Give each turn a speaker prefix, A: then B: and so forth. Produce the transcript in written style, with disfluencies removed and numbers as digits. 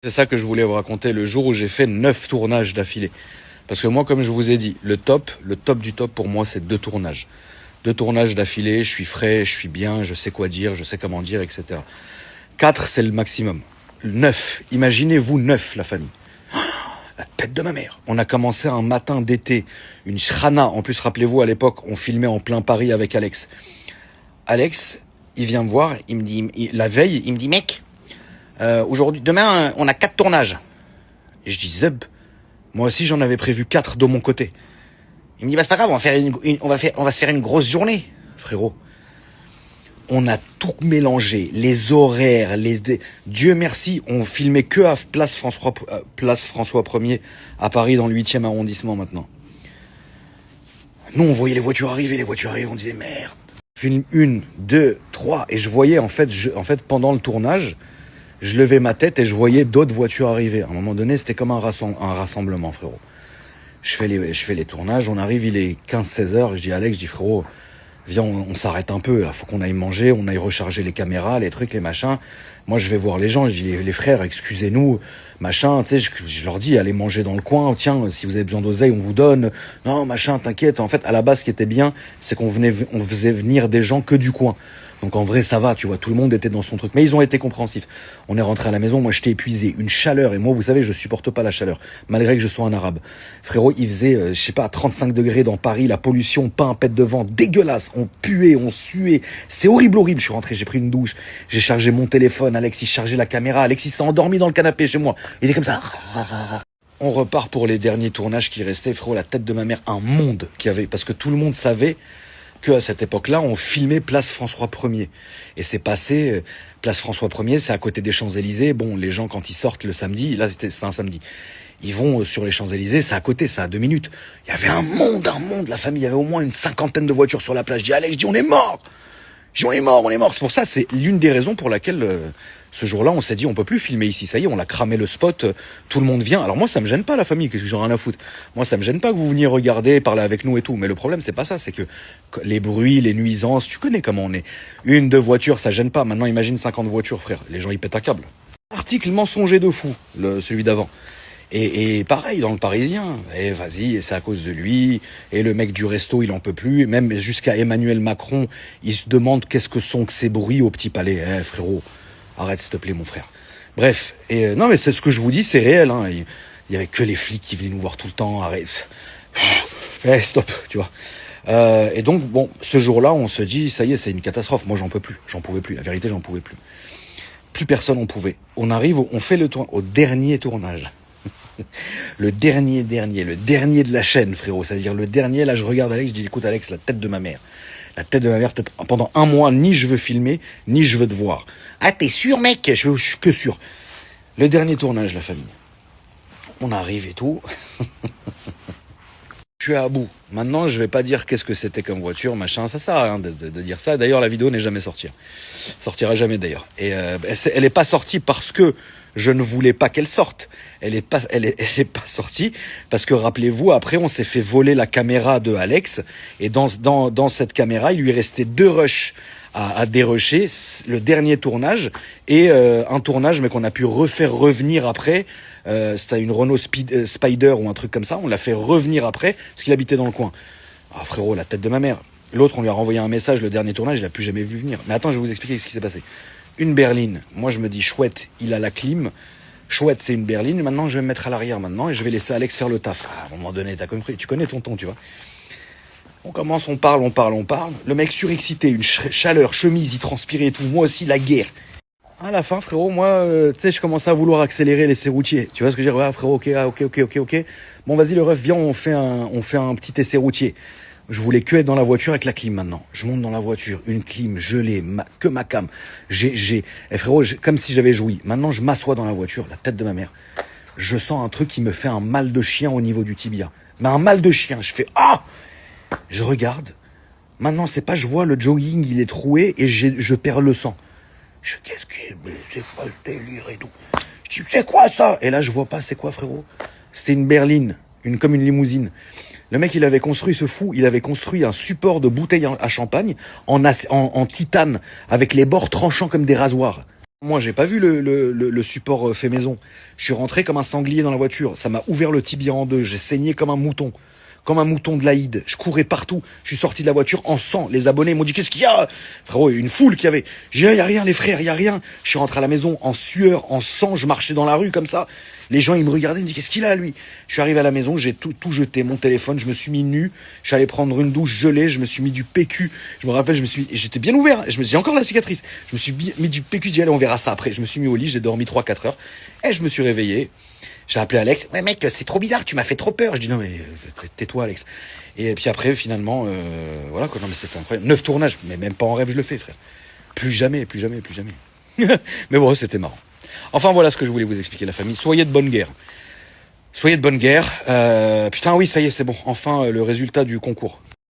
A: C'est ça que je voulais vous raconter le jour où j'ai fait 9 tournages d'affilée. Parce que moi, comme je vous ai dit, le top du top pour moi, c'est 2 tournages. 2 tournages d'affilée, je suis frais, je suis bien, je sais quoi dire, je sais comment dire, etc. 4, c'est le maximum. 9, imaginez-vous 9, la famille. La tête de ma mère. On a commencé un matin d'été, une shrana. En plus, rappelez-vous, à l'époque, on filmait en plein Paris avec Alex. Alex, il vient me voir, il me dit, la veille, il me dit, mec, aujourd'hui, demain, on a 4 tournages. Et je dis, Zeb, moi aussi j'en avais prévu 4 de mon côté. Il me dit, bah c'est pas grave, on va se faire une grosse journée, frérot. On a tout mélangé, les horaires, Dieu merci, on filmait que à place François 1er à Paris dans le 8e arrondissement maintenant. Nous on voyait les voitures arriver, on disait merde. Film 1, 2, 3 et je voyais en fait pendant le tournage, je levais ma tête et je voyais d'autres voitures arriver. À un moment donné, c'était comme un rassemblement, frérot. Je fais les tournages, on arrive, il est 15-16 heures, je dis à Alex, je dis frérot, viens, on s'arrête un peu, là, faut qu'on aille manger, on aille recharger les caméras, les trucs, les machins. Moi, je vais voir les gens, je dis les frères, excusez-nous, machin, tu sais, je leur dis, allez manger dans le coin, tiens, si vous avez besoin d'oseille, on vous donne. Non, machin, t'inquiète. En fait, à la base, ce qui était bien, c'est qu'on faisait venir des gens que du coin. Donc en vrai, ça va, tu vois, tout le monde était dans son truc. Mais ils ont été compréhensifs. On est rentré à la maison, moi j'étais épuisé, une chaleur. Et moi, vous savez, je supporte pas la chaleur, malgré que je sois un arabe. Frérot, il faisait, je sais pas, 35 degrés dans Paris, la pollution, pas un pet de vent, dégueulasse. On puait, on suait. C'est horrible, horrible. Je suis rentré, j'ai pris une douche, j'ai chargé mon téléphone. Alexis chargeait la caméra. Alexis s'est endormi dans le canapé chez moi. Il est comme ça. On repart pour les derniers tournages qui restaient, frérot, la tête de ma mère, un monde qui avait, parce que tout le monde savait que à cette époque-là, on filmait Place François 1er. Et c'est passé, Place François 1er, c'est à côté des Champs-Élysées. Bon, les gens, quand ils sortent le samedi, là, c'était un samedi, ils vont sur les Champs-Élysées, c'est à côté, c'est à 2 minutes. Il y avait un monde, la famille, il y avait au moins une 50aine de voitures sur la plage. Je dis, Alex, je dis, on est mort! Je dis, on est mort. C'est pour ça, c'est l'une des raisons pour laquelle, ce jour-là, on s'est dit, on peut plus filmer ici. Ça y est, on a cramé le spot, tout le monde vient. Alors moi, ça me gêne pas, la famille, qu'est-ce que j'en ai rien à foutre. Moi, ça me gêne pas que vous veniez regarder, parler avec nous et tout. Mais le problème, c'est pas ça, c'est que les bruits, les nuisances, tu connais comment on est. 1, 2 voitures, ça gêne pas. Maintenant, imagine 50 voitures, frère. Les gens, ils pètent un câble. Article mensonger de fou, celui d'avant. Et pareil dans le Parisien, et vas-y, et c'est à cause de lui, et le mec du resto, il en peut plus, même jusqu'à Emmanuel Macron, il se demande qu'est-ce que sont que ces bruits au Petit Palais. Frérot, arrête s'il te plaît mon frère. Bref, et non mais c'est ce que je vous dis, c'est réel, hein. Il y avait que les flics qui venaient nous voir tout le temps, arrête. Stop, tu vois. Et donc, bon, ce jour-là, on se dit, ça y est, c'est une catastrophe. Moi, j'en pouvais plus, la vérité, j'en pouvais plus. Plus personne en pouvait. On arrive, on fait au dernier tournage. Le dernier de la chaîne, frérot. C'est-à-dire le dernier, là, je regarde Alex, je dis, écoute, Alex, la tête de ma mère. La tête de ma mère, peut-être pendant 1 mois, ni je veux filmer, ni je veux te voir. Ah, t'es sûr, mec? Je suis que sûr. Le dernier tournage, la famille. On arrive et tout. Je suis à bout. Maintenant, je vais pas dire qu'est-ce que c'était comme voiture, machin. Ça sert à rien de dire ça. D'ailleurs, la vidéo n'est jamais sortie. Sortira jamais d'ailleurs. Et elle est pas sortie parce que je ne voulais pas qu'elle sorte. Elle est pas sortie parce que rappelez-vous, après, on s'est fait voler la caméra de Alex. Et dans cette caméra, il lui restait 2 rushs à dérusher, le dernier tournage et un tournage mais qu'on a pu refaire revenir après. C'était une Renault Spider ou un truc comme ça. On l'a fait revenir après parce qu'il habitait dans le coin. Ah frérot, la tête de ma mère. L'autre, on lui a renvoyé un message, le dernier tournage, il a plus jamais vu venir. Mais attends, je vais vous expliquer ce qui s'est passé. Une berline. Moi, je me dis, chouette, il a la clim. Chouette, c'est une berline. Maintenant, je vais me mettre à l'arrière maintenant et je vais laisser Alex faire le taf. À un moment donné, t'as compris. Tu connais tonton, tu vois. On commence, on parle. Le mec surexcité, une chaleur, chemise, il transpirait et tout. Moi aussi, la guerre. À la fin, frérot, moi, tu sais, je commence à vouloir accélérer les routiers. Tu vois ce que je veux dire? Ouais, frérot, ok. Bon, vas-y, le ref, viens, on fait un petit essai routier. Je voulais que être dans la voiture avec la clim maintenant. Je monte dans la voiture, une clim gelée, que ma cam. Frérot, comme si j'avais joui. Maintenant, je m'assois dans la voiture, la tête de ma mère. Je sens un truc qui me fait un mal de chien au niveau du tibia. Mais un mal de chien. Je fais, ah! Je regarde. Maintenant, c'est pas, je vois le jogging, il est troué et je perds le sang. Je fais, c'est quoi le délire et tout? Je dis, c'est quoi ça? Et là, je vois pas, c'est quoi, frérot? C'était une berline, comme une limousine. Le mec, il avait construit, ce fou, il avait construit un support de bouteille à champagne en titane, avec les bords tranchants comme des rasoirs. Moi, j'ai pas vu le support fait maison. Je suis rentré comme un sanglier dans la voiture. Ça m'a ouvert le tibia en deux. J'ai saigné comme un mouton. Comme un mouton de l'Aïd. Je courais partout. Je suis sorti de la voiture en sang. Les abonnés m'ont dit, qu'est-ce qu'il y a? Frérot, il y a une foule qu'il y avait. J'ai dit, y a rien, les frères, y a rien. Je suis rentré à la maison en sueur, en sang. Je marchais dans la rue comme ça. Les gens, ils me regardaient, ils me disaient, qu'est-ce qu'il a, lui? Je suis arrivé à la maison, j'ai tout jeté, mon téléphone, je me suis mis nu. Je suis allé prendre une douche gelée, je me suis mis du PQ. Je me rappelle, j'étais bien ouvert. J'ai encore la cicatrice. Je me suis mis du PQ, j'ai dit, allez, on verra ça après. Je me suis mis au lit, j'ai dormi 3-4 heures. Et je me suis réveillé. J'ai appelé Alex. Ouais, mec, c'est trop bizarre, tu m'as fait trop peur. Je dis, non, mais tais-toi, Alex. Et puis après, finalement, voilà, quoi. Non, mais c'était incroyable. 9 tournages, mais même pas en rêve, je le fais, frère. Plus jamais, plus jamais, plus jamais. Mais bon, c'était marrant. Enfin, voilà ce que je voulais vous expliquer, la famille. Soyez de bonne guerre. Soyez de bonne guerre. Putain, oui, ça y est, c'est bon. Enfin, le résultat du concours.